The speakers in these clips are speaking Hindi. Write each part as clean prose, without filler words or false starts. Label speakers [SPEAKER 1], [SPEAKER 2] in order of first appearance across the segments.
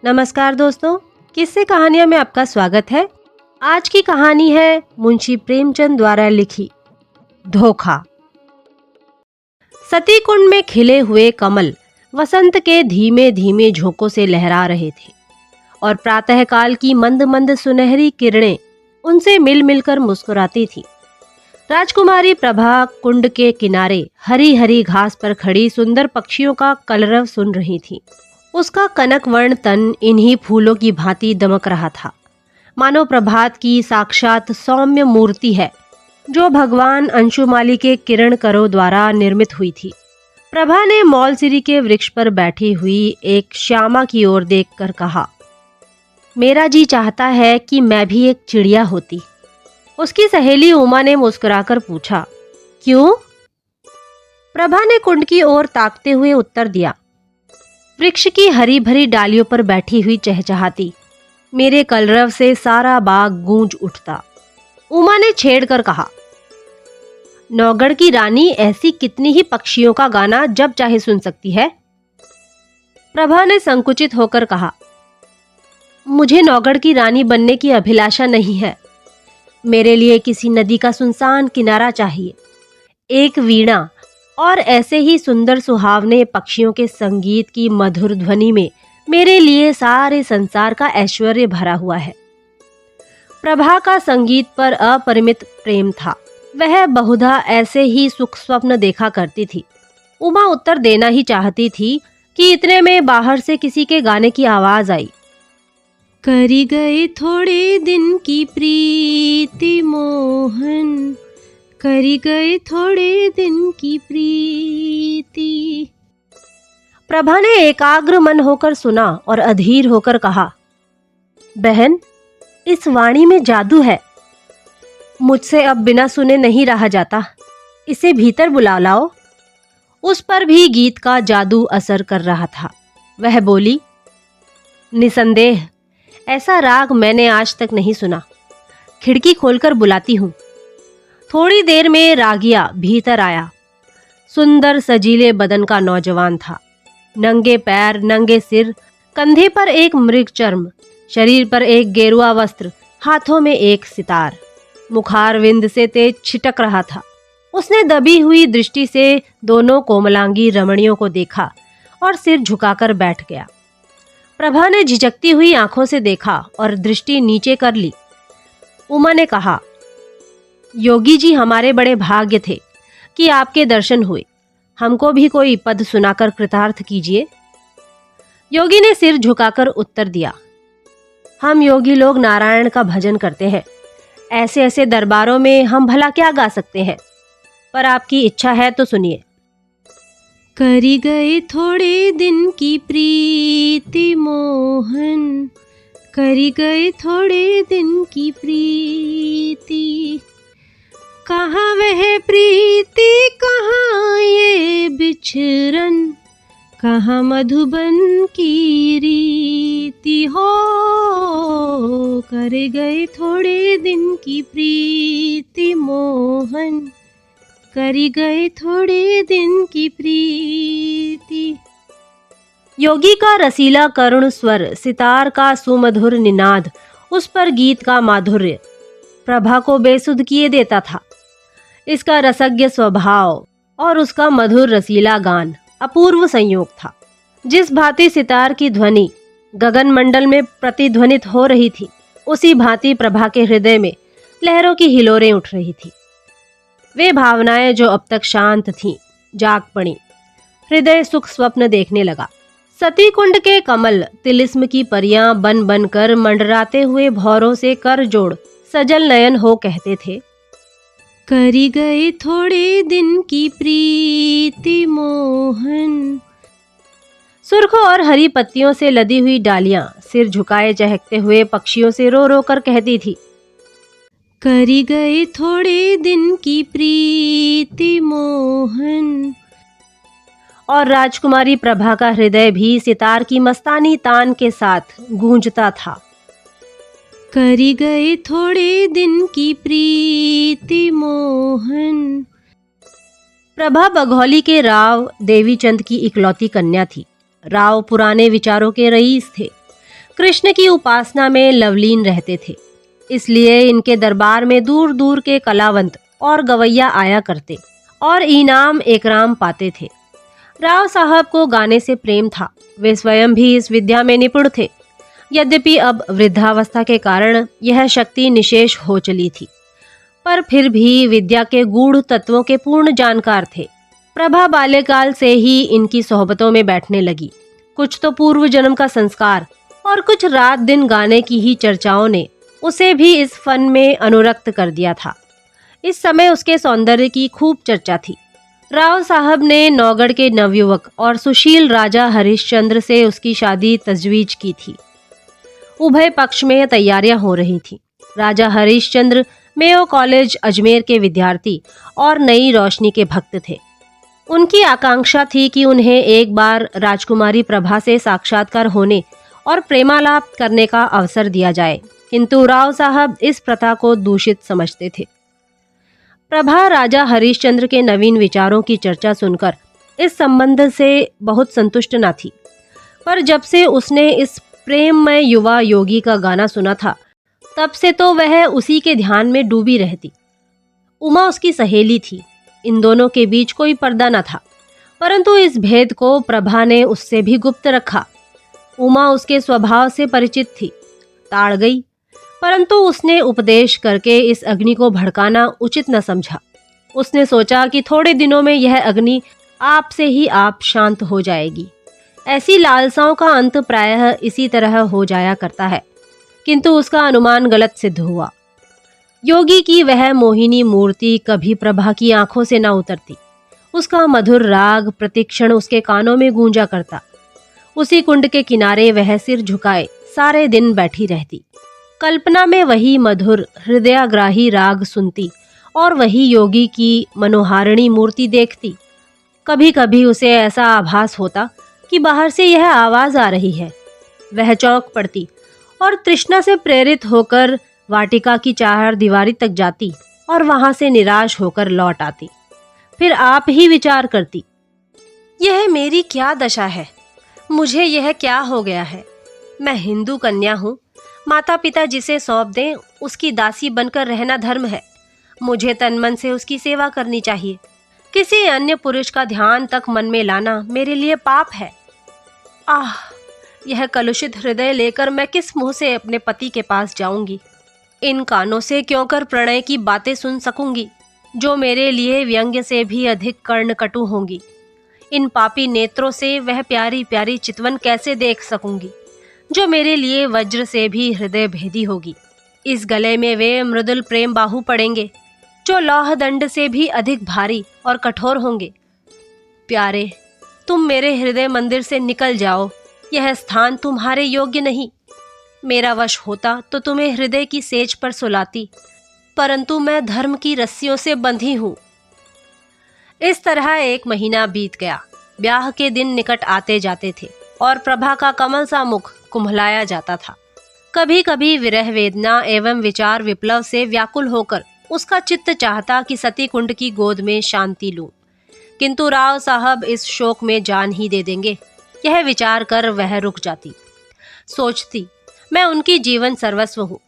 [SPEAKER 1] नमस्कार दोस्तों, किस्से कहानियां में आपका स्वागत है। आज की कहानी है मुंशी प्रेमचंद द्वारा लिखी धोखा। सती कुंड में खिले हुए कमल वसंत के धीमे धीमे झोंकों से लहरा रहे थे और प्रातःकाल की मंद मंद सुनहरी किरणें उनसे मिल मिलकर मुस्कुराती थी। राजकुमारी प्रभा कुंड के किनारे हरी हरी घास पर खड़ी सुंदर पक्षियों का कलरव सुन रही थी। उसका कनक वर्ण तन इन्हीं फूलों की भांति दमक रहा था, मानो प्रभात की साक्षात सौम्य मूर्ति है जो भगवान अंशुमाली के किरण करों द्वारा निर्मित हुई थी। प्रभा ने मौलसिरी के वृक्ष पर बैठी हुई एक श्यामा की ओर देखकर कहा, मेरा जी चाहता है कि मैं भी एक चिड़िया होती। उसकी सहेली उमा ने मुस्कुराकर पूछा, क्यों? प्रभा ने कुंड की ओर ताकते हुए उत्तर दिया, वृक्ष की हरी भरी डालियों पर बैठी हुई चहचहाती, मेरे कलरव से सारा बाग गूंज उठता। उमा ने छेड़कर कहा, नौगढ़ की रानी ऐसी कितनी ही पक्षियों का गाना जब चाहे सुन सकती है। प्रभा ने संकुचित होकर कहा, मुझे नौगढ़ की रानी बनने की अभिलाषा नहीं है। मेरे लिए किसी नदी का सुनसान किनारा चाहिए, एक वीणा और ऐसे ही सुंदर सुहावने पक्षियों के संगीत की मधुर ध्वनि में मेरे लिए सारे संसार का ऐश्वर्य भरा हुआ है। प्रभा का संगीत पर अपरिमित प्रेम था। वह बहुधा ऐसे ही सुख स्वप्न देखा करती थी। उमा उत्तर देना ही चाहती थी कि इतने में बाहर से किसी के गाने की आवाज आई, करी गए थोड़े दिन की प्रीति मोहन, करी गए थोड़े दिन की प्रीति। प्रभा ने एकाग्र मन होकर सुना और अधीर होकर कहा, बहन, इस वाणी में जादू है। मुझसे अब बिना सुने नहीं रहा जाता, इसे भीतर बुला लाओ। उस पर भी गीत का जादू असर कर रहा था। वह बोली, निसंदेह ऐसा राग मैंने आज तक नहीं सुना। खिड़की खोलकर बुलाती हूँ। थोड़ी देर में रागिया भीतर आया। सुंदर सजीले बदन का नौजवान था। नंगे पैर, नंगे सिर, कंधे पर एक मृग चर्म, शरीर पर एक गेरुआ वस्त्र, हाथों में एक सितार, मुखारविंद से तेज छिटक रहा था। उसने दबी हुई दृष्टि से दोनों कोमलांगी रमणियों को देखा और सिर झुकाकर बैठ गया। प्रभा ने झिझकती हुई आंखों से देखा और दृष्टि नीचे कर ली। उमा ने कहा, योगी जी हमारे बड़े भाग्य थे कि आपके दर्शन हुए। हमको भी कोई पद सुनाकर कृतार्थ कीजिए। योगी ने सिर झुकाकर उत्तर दिया, हम योगी लोग नारायण का भजन करते हैं। ऐसे ऐसे दरबारों में हम भला क्या गा सकते हैं, पर आपकी इच्छा है तो सुनिए। करी गए थोड़े दिन की प्रीति मोहन, करी गए थोड़े दिन की प्रीति। कहाँ वह प्रीति, कहाँ ये बिछरन, कहाँ मधुबन की रीति हो। करे गए थोड़े दिन की प्रीति मोहन, करी गए थोड़े दिन की प्रीति। योगी का रसीला करुण स्वर, सितार का सुमधुर निनाद, उस पर गीत का माधुर्य प्रभा को बेसुध किए देता था। इसका रसज्ञ स्वभाव और उसका मधुर रसीला गान अपूर्व संयोग था। जिस भांति सितार की ध्वनि गगन मंडल में प्रतिध्वनित हो रही थी, उसी भांति प्रभा के हृदय में लहरों की हिलोरें उठ रही थी। वे भावनाएं जो अब तक शांत थीं, जाग पड़ी। हृदय सुख स्वप्न देखने लगा। सती कुंड के कमल तिलिस्म की परियां बन बन कर मंडराते हुए भौरों से कर जोड़ सजल नयन हो कहते थे, करी गए थोड़े दिन की प्रीति मोहन। सुर्ख और हरी पत्तियों से लदी हुई डालियां सिर झुकाए चहकते हुए पक्षियों से रो रो कर कहती थी, करी गए थोड़े दिन की प्रीति मोहन। और राजकुमारी प्रभा का हृदय भी सितार की मस्तानी तान के साथ गूंजता था, करी गए थोड़े दिन की प्रीति मोहन। प्रभा बघौली के राव देवीचंद की इकलौती कन्या थी। राव पुराने विचारों के रईस थे। कृष्ण की उपासना में लवलीन रहते थे, इसलिए इनके दरबार में दूर दूर के कलावंत और गवैया आया करते और इनाम एकराम पाते थे। राव साहब को गाने से प्रेम था। वे स्वयं भी इस विद्या में निपुण थे। यद्यपि अब वृद्धावस्था के कारण यह शक्ति निशेष हो चली थी, पर फिर भी विद्या के गूढ़ तत्वों के पूर्ण जानकार थे। प्रभा बाल्यकाल से ही इनकी सोहबतों में बैठने लगी। कुछ तो पूर्व जन्म का संस्कार और कुछ रात दिन गाने की ही चर्चाओं ने उसे भी इस फन में अनुरक्त कर दिया था। इस समय उसके सौंदर्य की खूब चर्चा थी। राव साहब ने नौगढ़ के नवयुवक और सुशील राजा हरिश्चंद्र से उसकी शादी तजवीज की थी। उभय पक्ष में तैयारियां हो रही थी। राजा हरिश्चंद्र मेयो कॉलेज अजमेर के विद्यार्थी और नई रोशनी के भक्त थे। उनकी आकांक्षा थी कि उन्हें एक बार राजकुमारी प्रभा से साक्षात्कार होने और प्रेमालाप करने का अवसर दिया जाए, किंतु राव साहब इस प्रथा को दूषित समझते थे। प्रभा राजा हरिश्चंद्र के नवीन विचारों की चर्चा सुनकर इस संबंध से बहुत संतुष्ट न थी, पर जब से उसने इस प्रेममय युवा योगी का गाना सुना था, तब से तो वह उसी के ध्यान में डूबी रहती। उमा उसकी सहेली थी। इन दोनों के बीच कोई पर्दा न था, परंतु इस भेद को प्रभा ने उससे भी गुप्त रखा। उमा उसके स्वभाव से परिचित थी। ताड़ गई, परंतु उसने उपदेश करके इस अग्नि को भड़काना उचित न समझा। उसने सोचा कि थोड़े दिनों में यह अग्नि आप से ही आप शांत हो जाएगी। ऐसी लालसाओं का अंत प्रायः इसी तरह हो जाया करता है, किंतु उसका अनुमान गलत सिद्ध हुआ। योगी की वह मोहिनी मूर्ति कभी प्रभा की आंखों से न उतरती। उसका मधुर राग प्रतिक्षण उसके कानों में गूंजा करता। उसी कुंड के किनारे वह सिर झुकाए सारे दिन बैठी रहती। कल्पना में वही मधुर हृदयाग्राही राग सुनती और वही योगी की मनोहारिणी मूर्ति देखती। कभी कभी उसे ऐसा आभास होता कि बाहर से यह आवाज आ रही है। वह चौंक पड़ती और तृष्णा से प्रेरित होकर वाटिका की चार दीवारी तक जाती और वहां से निराश होकर लौट आती। फिर आप ही विचार करती, यह मेरी क्या दशा है, मुझे यह क्या हो गया है। मैं हिंदू कन्या हूँ, माता पिता जिसे सौंप दें उसकी दासी बनकर रहना धर्म है। मुझे तन मन से उसकी सेवा करनी चाहिए। किसी अन्य पुरुष का ध्यान तक मन में लाना मेरे लिए पाप है। आह, यह कलुषित हृदय लेकर मैं किस मुंह से अपने पति के पास जाऊंगी। इन कानों से क्यों कर प्रणय की बातें सुन सकूंगी, जो मेरे लिए व्यंग्य से भी अधिक कर्णकटु होंगी। इन पापी नेत्रों से वह प्यारी प्यारी चितवन कैसे देख सकूंगी, जो मेरे लिए वज्र से भी हृदय भेदी होगी। इस गले में वे मृदुल प्रेम बाहु पड़ेंगे, जो लौह दंड से भी अधिक भारी और कठोर होंगे। प्यारे, तुम मेरे हृदय मंदिर से निकल जाओ। यह स्थान तुम्हारे योग्य नहीं। मेरा वश होता तो तुम्हें हृदय की सेज पर सुलाती, परंतु मैं धर्म की रस्सियों से बंधी हूँ। इस तरह 1 महीना बीत गया। ब्याह के दिन निकट आते जाते थे और प्रभा का कमल सा मुख कुम्हलाया जाता था। कभी कभी विरह वेदना एवं विचार विप्लव से व्याकुल होकर उसका चित्त चाहता कि सती कुंड की गोद में शांति लूं, किंतु राव साहब इस शोक में जान ही दे देंगे, यह विचार कर वह रुक जाती। सोचती, मैं उनकी जीवन सर्वस्व हूँ।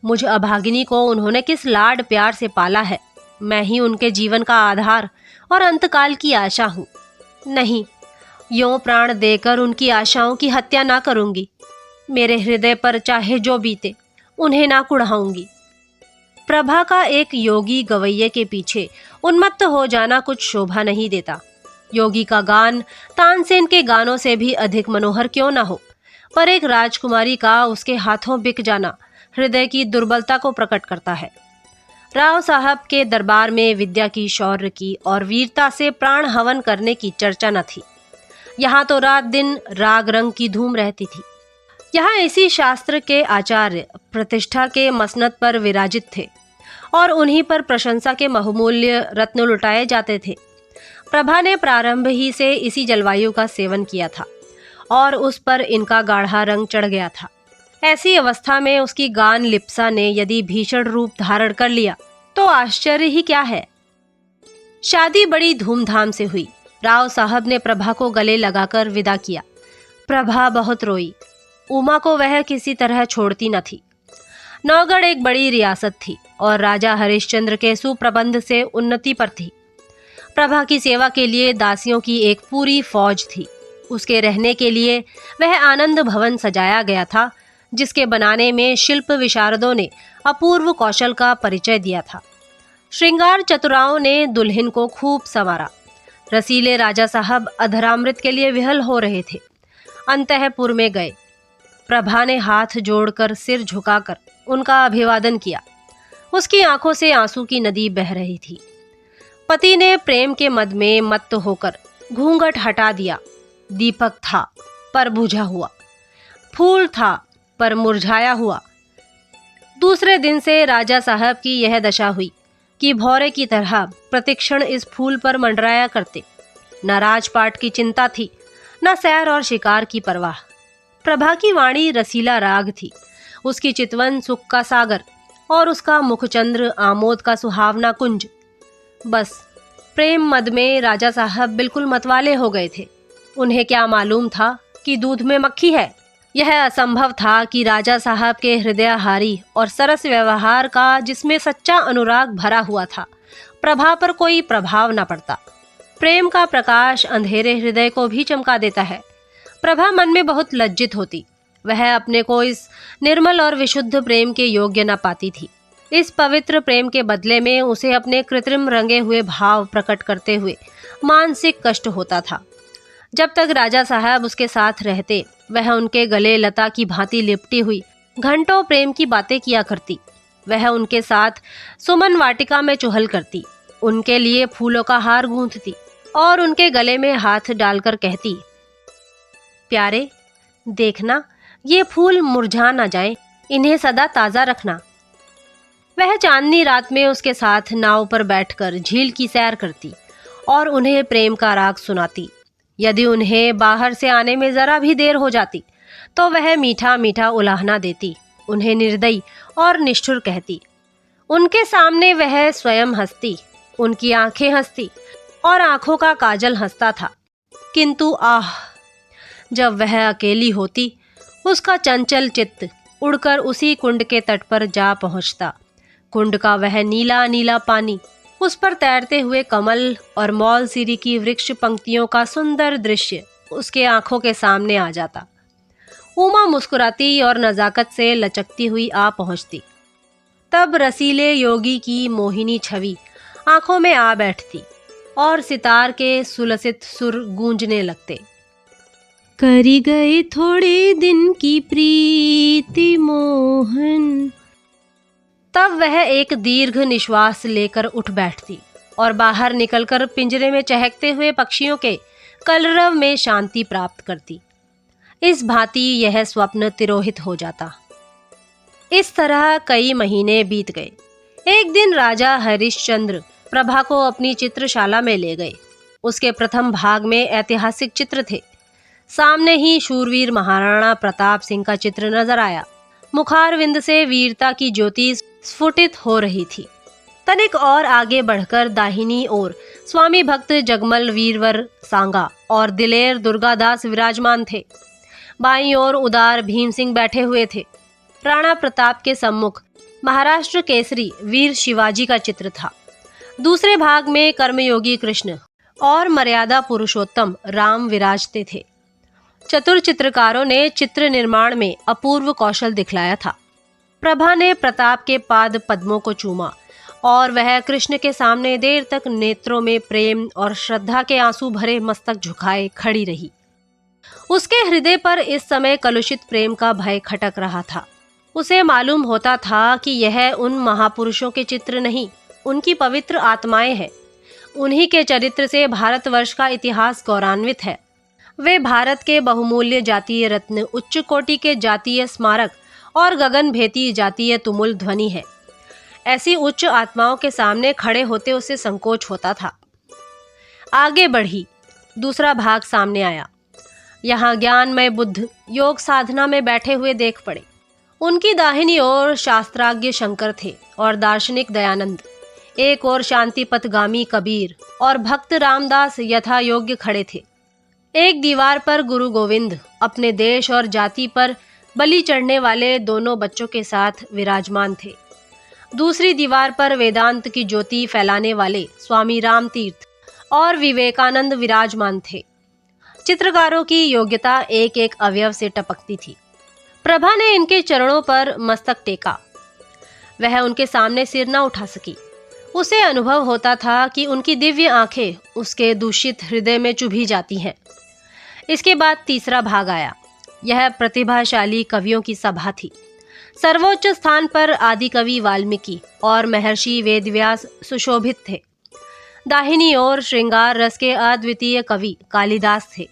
[SPEAKER 1] मुझ अभागिनी को उन्होंने किस लाड प्यार से पाला है। मैं ही उनके जीवन का आधार और अंतकाल की आशा हूँ। नहीं, यों प्राण देकर उनकी आशाओं की हत्या ना करूंगी। मेरे हृदय पर चाहे जो बीते, उन्हें ना कुढ़ाऊंगी। प्रभा का एक योगी गवैये के पीछे उन्मत्त हो जाना कुछ शोभा नहीं देता। योगी का गान तानसेन के गानों से भी अधिक मनोहर क्यों ना हो, पर एक राजकुमारी का उसके हाथों बिक जाना हृदय की दुर्बलता को प्रकट करता है। राव साहब के दरबार में विद्या की, शौर्य की और वीरता से प्राण हवन करने की चर्चा न थी। यहाँ तो रात दिन राग रंग की धूम रहती थी। यहाँ इसी शास्त्र के आचार्य प्रतिष्ठा के मसनद पर विराजित थे और उन्हीं पर प्रशंसा के बहुमूल्य रत्न लुटाए जाते थे। प्रभा ने प्रारंभ ही से इसी जलवायु का सेवन किया था और उस पर इनका गाढ़ा रंग चढ़ गया था। ऐसी अवस्था में उसकी गान लिप्सा ने यदि भीषण रूप धारण कर लिया तो आश्चर्य ही क्या है। शादी बड़ी धूमधाम से हुई। राव साहब ने प्रभा को गले लगाकर विदा किया। प्रभा बहुत रोई। उमा को वह किसी तरह छोड़ती न थी। नौगढ़ एक बड़ी रियासत थी और राजा हरिश्चंद्र के सुप्रबंध से उन्नति पर थी। प्रभा की सेवा के लिए दासियों की एक पूरी फौज थी। उसके रहने के लिए वह आनंद भवन सजाया गया था, जिसके बनाने में शिल्प विशारदों ने अपूर्व कौशल का परिचय दिया था। श्रृंगार चतुराओं ने दुल्हन को खूब संवारा। रसीले राजा साहब अधरामृत के लिए विहल हो रहे थे। अंतःपुर में गए। प्रभा ने हाथ जोड़कर सिर झुकाकर उनका अभिवादन किया। उसकी आंखों से आंसू की नदी बह रही थी। पति ने प्रेम के मद में मत्त होकर घूंघट हटा दिया। दीपक था पर बुझा हुआ, फूल था पर मुरझाया हुआ। दूसरे दिन से राजा साहब की यह दशा हुई कि भौरे की तरह प्रतिक्षण इस फूल पर मंडराया करते। न राजपाट की चिंता थी, न सैर और शिकार की परवाह। प्रभा की वाणी रसीला राग थी, उसकी चितवन सुख का सागर और उसका मुखचंद्र आमोद का सुहावना कुंज। बस प्रेम मद में राजा साहब बिल्कुल मतवाले हो गए थे। उन्हें क्या मालूम था कि दूध में मक्खी है। यह असंभव था कि राजा साहब के हृदयहारी और सरस व्यवहार का, जिसमें सच्चा अनुराग भरा हुआ था, प्रभा पर कोई प्रभाव न पड़ता। प्रेम का प्रकाश अंधेरे हृदय को भी चमका देता है। प्रभा मन में बहुत लज्जित होती। वह अपने को इस निर्मल और विशुद्ध प्रेम के योग्य न पाती थी। इस पवित्र प्रेम के बदले में उसे अपने कृत्रिम रंगे हुए भाव प्रकट करते हुए मानसिक कष्ट होता था। जब तक राजा साहब उसके साथ रहते, वह उनके गले लता की भांति लिपटी हुई घंटों प्रेम की बातें किया करती। वह उनके साथ सुमन वाटिका में चुहल करती, उनके लिए फूलों का हार गूंथती और उनके गले में हाथ डालकर कहती, प्यारे देखना, ये फूल मुरझा ना जाएं, इन्हें सदा ताजा रखना। वह चांदनी रात में उसके साथ नाव पर बैठकर झील की सैर करती और उन्हें प्रेम का राग सुनाती। यदि उन्हें बाहर से आने में जरा भी देर हो जाती तो वह मीठा मीठा उलाहना देती, उन्हें निर्दयी और निष्ठुर कहती। उनके सामने वह स्वयं हंसती, उनकी आंखें हंसती और आंखों का काजल हंसता था। किंतु आह, जब वह अकेली होती, उसका चंचल चित्त उड़कर उसी कुंड के तट पर जा पहुंचता। कुंड का वह नीला नीला पानी, उस पर तैरते हुए कमल और मौलसीरी की वृक्ष पंक्तियों का सुंदर दृश्य उसके आंखों के सामने आ जाता। उमा मुस्कुराती और नजाकत से लचकती हुई आ पहुंचती। तब रसीले योगी की मोहिनी छवि आंखों में आ बैठती और सितार के सुलसित सुर गूंजने लगते। करी गए थोड़े दिन की प्रीति मोहन। तब वह एक दीर्घ निश्वास लेकर उठ बैठती और बाहर निकलकर पिंजरे में चहकते हुए पक्षियों के कलरव में शांति प्राप्त करती। इस भांति यह स्वप्न तिरोहित हो जाता। इस तरह कई महीने बीत गए। एक दिन राजा हरिश्चंद्र प्रभा को अपनी चित्रशाला में ले गए। उसके प्रथम भाग में ऐतिहासिक चित्र थे। सामने ही शूरवीर महाराणा प्रताप सिंह का चित्र नजर आया। मुखारविंद से वीरता की ज्योति स्फुटित हो रही थी। तनिक और आगे बढ़कर दाहिनी ओर स्वामी भक्त जगमल वीरवर सांगा और दिलेर दुर्गादास विराजमान थे। बाईं ओर उदार भीम सिंह बैठे हुए थे। राणा प्रताप के सम्मुख महाराष्ट्र केसरी वीर शिवाजी का चित्र था। दूसरे भाग में कर्मयोगी कृष्ण और मर्यादा पुरुषोत्तम राम विराजते थे। चतुर चित्रकारों ने चित्र निर्माण में अपूर्व कौशल दिखलाया था। प्रभा ने प्रताप के पाद पद्मों को चूमा और वह कृष्ण के सामने देर तक नेत्रों में प्रेम और श्रद्धा के आंसू भरे मस्तक झुकाए खड़ी रही। उसके हृदय पर इस समय कलुषित प्रेम का भय खटक रहा था। उसे मालूम होता था कि यह उन महापुरुषों के चित्र नहीं, उनकी पवित्र आत्माएं हैं। उन्हीं के चरित्र से भारतवर्ष का इतिहास गौरवान्वित है। वे भारत के बहुमूल्य जातीय रत्न, उच्च कोटि के जातीय स्मारक और गगन भेदी जातीय तुमुल ध्वनि है। ऐसी उच्च आत्माओं के सामने खड़े होते उसे संकोच होता था। आगे बढ़ी, दूसरा भाग सामने आया। यहाँ ज्ञानमय बुद्ध योग साधना में बैठे हुए देख पड़े। उनकी दाहिनी ओर शास्त्राज्ञ शंकर थे और दार्शनिक दयानंद। एक ओर शांतिपथगामी कबीर और भक्त रामदास यथा योग्य खड़े थे। एक दीवार पर गुरु गोविंद अपने देश और जाति पर बलि चढ़ने वाले दोनों बच्चों के साथ विराजमान थे। दूसरी दीवार पर वेदांत की ज्योति फैलाने वाले स्वामी राम तीर्थ और विवेकानंद विराजमान थे। चित्रकारों की योग्यता एक एक अवयव से टपकती थी। प्रभा ने इनके चरणों पर मस्तक टेका। वह उनके सामने सिर न उठा सकी। उसे अनुभव होता था कि उनकी दिव्य आंखें उसके दूषित हृदय में चुभी जाती हैं। इसके बाद तीसरा भाग आया। यह प्रतिभाशाली कवियों की सभा थी। सर्वोच्च स्थान पर आदि कवि वाल्मीकि और महर्षि वेदव्यास सुशोभित थे। दाहिनी ओर श्रृंगार रस के अद्वितीय कवि कालिदास थे।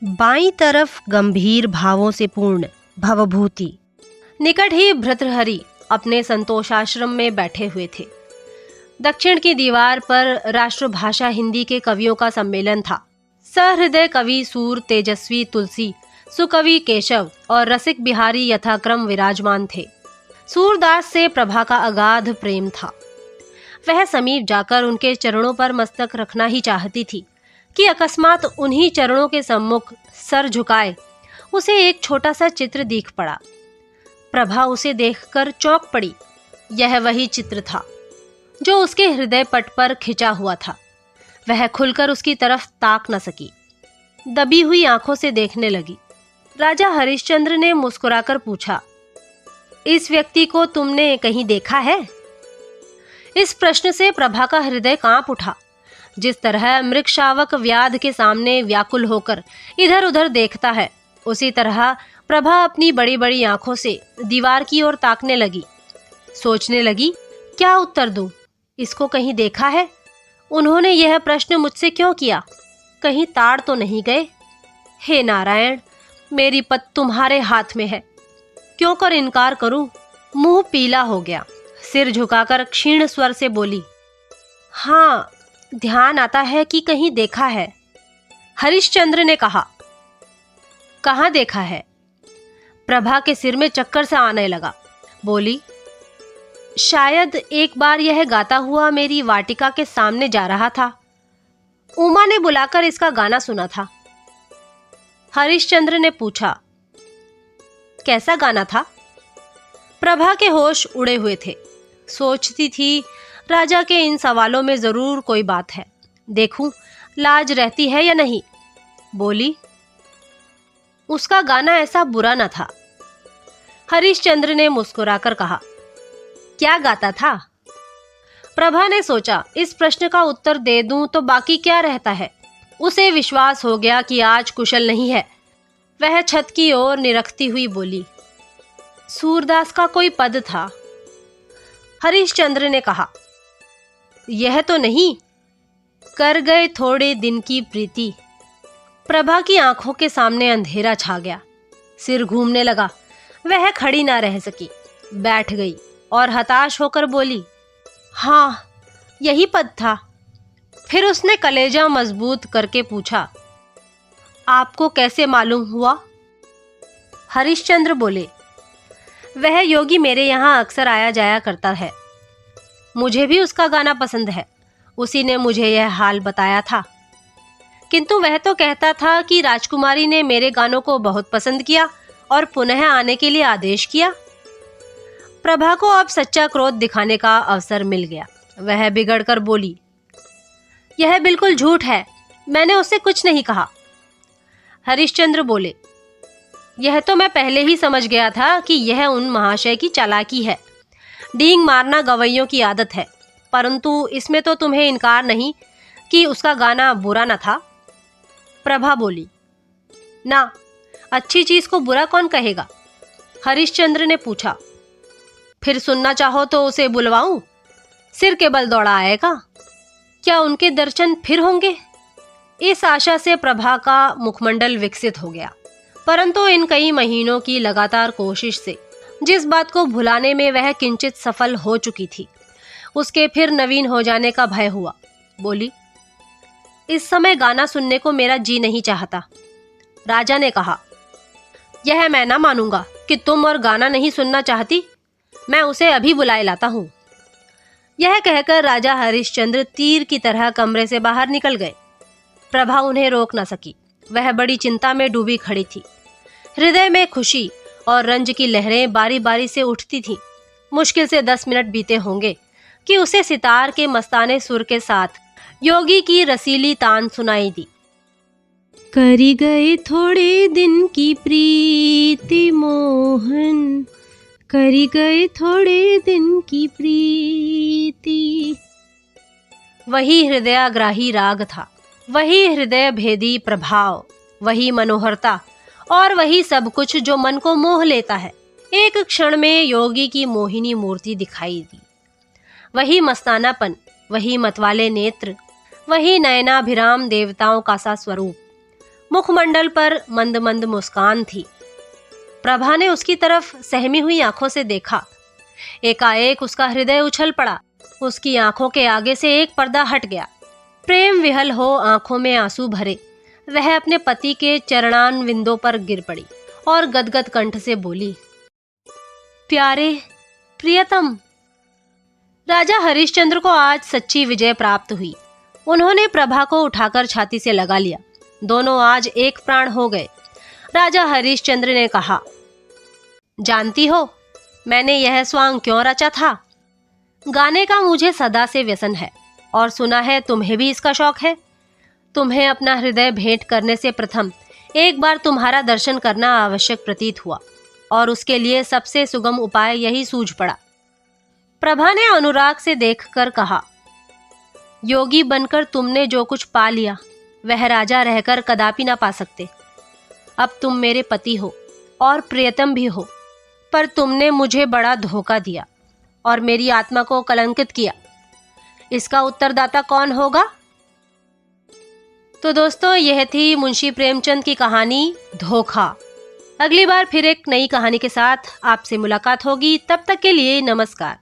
[SPEAKER 1] बाईं तरफ गंभीर भावों से पूर्ण भवभूति। निकट ही भर्तृहरि अपने संतोषाश्रम में बैठे हुए थे। दक्षिण की दीवार पर राष्ट्रभाषा हिंदी के कवियों का सम्मेलन था। सहृदय कवि सूर, तेजस्वी तुलसी, सुकवि केशव और रसिक बिहारी यथाक्रम विराजमान थे। सूरदास से प्रभा का अगाध प्रेम था। वह समीप जाकर उनके चरणों पर मस्तक रखना ही चाहती थी कि अकस्मात उन्हीं चरणों के सम्मुख सर झुकाए उसे एक छोटा सा चित्र दिख पड़ा। प्रभा उसे देखकर चौंक पड़ी। यह वही चित्र था जो उसके हृदय पट पर खिंचा हुआ था। वह खुलकर उसकी तरफ ताक न सकी। दबी हुई आंखों से देखने लगी। राजा हरिश्चंद्र ने मुस्कुराकर पूछा, इस व्यक्ति को तुमने कहीं देखा है? इस प्रश्न से प्रभा का हृदय कांप उठा। जिस तरह मृगशावक व्याध के सामने व्याकुल होकर इधर उधर देखता है, उसी तरह प्रभा अपनी बड़ी बड़ी आंखों से दीवार की ओर ताकने लगी। सोचने लगी, क्या उत्तर दूं? इसको कहीं देखा है? उन्होंने यह प्रश्न मुझसे क्यों किया? कहीं ताड़ तो नहीं गए? हे नारायण, मेरी पत तुम्हारे हाथ में है, क्यों कर इनकार करूं? मुंह पीला हो गया। सिर झुकाकर क्षीण स्वर से बोली, हाँ, ध्यान आता है कि कहीं देखा है। हरिश्चंद्र ने कहा, कहाँ देखा है? प्रभा के सिर में चक्कर सा आने लगा। बोली, शायद एक बार यह गाता हुआ मेरी वाटिका के सामने जा रहा था। उमा ने बुलाकर इसका गाना सुना था। हरिश्चंद्र ने पूछा, कैसा गाना था? प्रभा के होश उड़े हुए थे। सोचती थी, राजा के इन सवालों में जरूर कोई बात है। देखूं लाज रहती है या नहीं। बोली, उसका गाना ऐसा बुरा न था। हरिश्चंद्र ने मुस्कुराकर कहा, क्या गाता था? प्रभा ने सोचा, इस प्रश्न का उत्तर दे दूं तो बाकी क्या रहता है। उसे विश्वास हो गया कि आज कुशल नहीं है। वह छत की ओर निरखती हुई बोली, सूरदास का कोई पद था। हरिश्चंद्र ने कहा, यह तो नहीं, कर गए थोड़े दिन की प्रीति। प्रभा की आंखों के सामने अंधेरा छा गया। सिर घूमने लगा। वह खड़ी ना रह सकी, बैठ गई और हताश होकर बोली, हाँ, यही पद था। फिर उसने कलेजा मजबूत करके पूछा, आपको कैसे मालूम हुआ? हरिश्चंद्र बोले, वह योगी मेरे यहाँ अक्सर आया जाया करता है। मुझे भी उसका गाना पसंद है। उसी ने मुझे यह हाल बताया था। किंतु वह तो कहता था कि राजकुमारी ने मेरे गानों को बहुत पसंद किया और पुनः आने के लिए आदेश किया। प्रभा को अब सच्चा क्रोध दिखाने का अवसर मिल गया। वह बिगड़कर बोली, यह बिल्कुल झूठ है, मैंने उससे कुछ नहीं कहा। हरिश्चंद्र बोले, यह तो मैं पहले ही समझ गया था कि यह उन महाशय की चालाकी है। डींग मारना गवैयों की आदत है, परंतु इसमें तो तुम्हें इनकार नहीं कि उसका गाना बुरा न था। प्रभा बोली, ना, अच्छी चीज को बुरा कौन कहेगा? हरिश्चंद्र ने पूछा, फिर सुनना चाहो तो उसे बुलवाऊं? सिर के बल दौड़ा आएगा। क्या उनके दर्शन फिर होंगे? इस आशा से प्रभा का मुखमंडल विकसित हो गया। परंतु इन कई महीनों की लगातार कोशिश से जिस बात को भुलाने में वह किंचित सफल हो चुकी थी, उसके फिर नवीन हो जाने का भय हुआ। बोली, इस समय गाना सुनने को मेरा जी नहीं चाहता। राजा ने कहा, यह मैं ना मानूंगा कि तुम और गाना नहीं सुनना चाहती। मैं उसे अभी बुलाए लाता हूँ। यह कहकर राजा हरिश्चंद्र तीर की तरह कमरे से बाहर निकल गए। प्रभा उन्हें रोक न सकी। वह बड़ी चिंता में डूबी खड़ी थी। हृदय में खुशी और रंज की लहरें बारी बारी से उठती थीं। मुश्किल से 10 मिनट बीते होंगे कि उसे सितार के मस्ताने सुर के साथ योगी की रसीली तान सुनाई दी। करी गए थोड़े दिन की प्रीति मोहन, करी गए थोड़े दिन की प्रीति। वही हृदयाग्राही राग था, वही हृदय भेदी प्रभाव, वही मनोहरता और वही सब कुछ जो मन को मोह लेता है। एक क्षण में योगी की मोहिनी मूर्ति दिखाई दी। वही मस्तानापन, वही मतवाले नेत्र, वही नयनाभिराम देवताओं का सा स्वरूप। मुखमंडल पर मंद मंद मुस्कान थी। प्रभा ने उसकी तरफ सहमी हुई आंखों से देखा। एकाएक उसका हृदय उछल पड़ा। उसकी आंखों के आगे से एक पर्दा हट गया। प्रेम विहल हो आंखों में आंसू भरे वह अपने पति के चरणान विंदों पर गिर पड़ी और गदगद कंठ से बोली, प्यारे प्रियतम। राजा हरिश्चंद्र को आज सच्ची विजय प्राप्त हुई। उन्होंने प्रभा को उठाकर छाती से लगा लिया। दोनों आज एक प्राण हो गए। राजा हरिश्चंद्र ने कहा, जानती हो मैंने यह स्वांग क्यों रचा था? गाने का मुझे सदा से व्यसन है और सुना है तुम्हें भी इसका शौक है। तुम्हें अपना हृदय भेंट करने से प्रथम एक बार तुम्हारा दर्शन करना आवश्यक प्रतीत हुआ और उसके लिए सबसे सुगम उपाय यही सूझ पड़ा। प्रभा ने अनुराग से देखकर कहा, योगी बनकर तुमने जो कुछ पा लिया वह राजा रहकर कदापि ना पा सकते। अब तुम मेरे पति हो और प्रियतम भी हो, पर तुमने मुझे बड़ा धोखा दिया और मेरी आत्मा को कलंकित किया। इसका उत्तरदाता कौन होगा? तो दोस्तों, यह थी मुंशी प्रेमचंद की कहानी धोखा। अगली बार फिर एक नई कहानी के साथ आपसे मुलाकात होगी। तब तक के लिए नमस्कार।